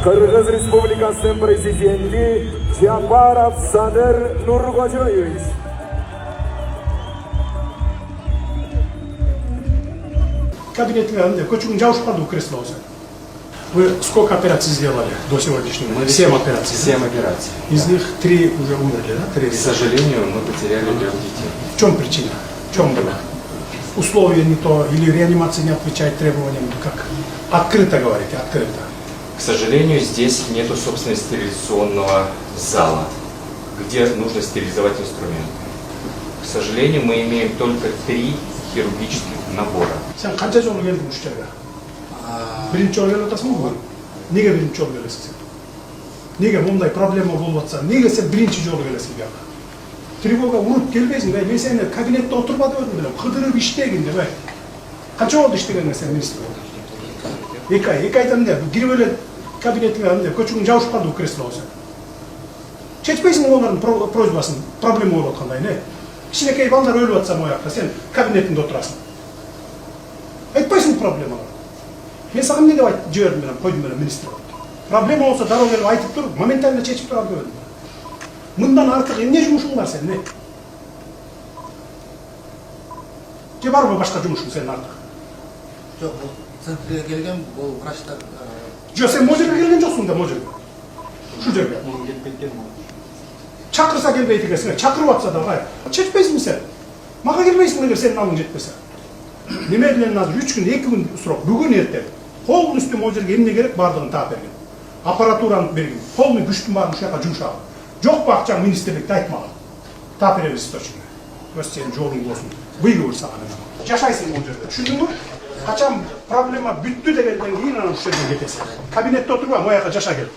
Кыргыз Республикасынын президенти Жапаров Садыр Нуркожоевич. Кабинетке көчүгүн жабышып калды кресло болсо. Вы сколько операций сделали до сегодняшнего? Мы 7 операций. 7 операций. Из них 3 уже умерли, да? 3. К сожалению, мы потеряли 3 детей. В чем причина? В чем было? Условия не то, или реанимация не отвечает требованиям, как? Открыто говорите, открыто. К сожалению, здесь нету собственного стерилизационного зала, где нужно стерилизовать инструменты. К сожалению, мы имеем только 3 хирургических набора. Sen kancha жолу келдиң ушул жерге? Биринчи жолу келип атасыңбы? Неге биринчи жолу келесиң сен? Неге мындай проблема болуп атса, неге сен биринчи жолу келесиң бияка? Тревога уруп келбейсиң, мен сени кабинетте отурба деп белем, кыдырып иштегин деп. Канча болду иштегениңе сен министр болдуң? 2 ай, 2 айдан эмне? Кирип эле кабинетке эмне көчүгүн жабышып калды кресло болсо. Чечпейсиң олардын просьбасын, проблема болуп аткандай, не? Кичинекей балдар өлүп атса моякта, сен кабинетинде отурасың. Айтпайсың проблемалар. Мен сага эмне деп айтып жибердим менен, койдум менен министр болуп. Проблема болсо дароо келип айтып туруп, моментально чечип турам дебедим. Мындан артык эмне жумушуң бар сен, не? Же барбы башка жумушуң сенин артык? Жок, бул центрге келген, бул врачтар. Жок, сен могу жерге келген жоксуң да, могу жерге. Ушул жерге. Чакырса келбейт экенсиң, чакырып атса да, чечпейсиңби сен? Мага келбейсиң эгер сенин алың жетпесе. Немедленно азыр 3 күн, 2 күн срок, бүгүн эртең. Колдун үстү могу жерге эмне керек бардыгын таап берген. Аппаратураны берген. Полный күчтүн баарын ушул жака жумшагын. Жок ба акчаң министрликте айтмаган. Таап беребиз точно. Өз сенин жолуң болсун. Буйрук сага менен. Жашайсың могу жерде. Түшүндүңбү? Качан проблема бүттү дегенден кийин анан ушул жерге кетесиң. Кабинетте отурба, мояка жаша келип.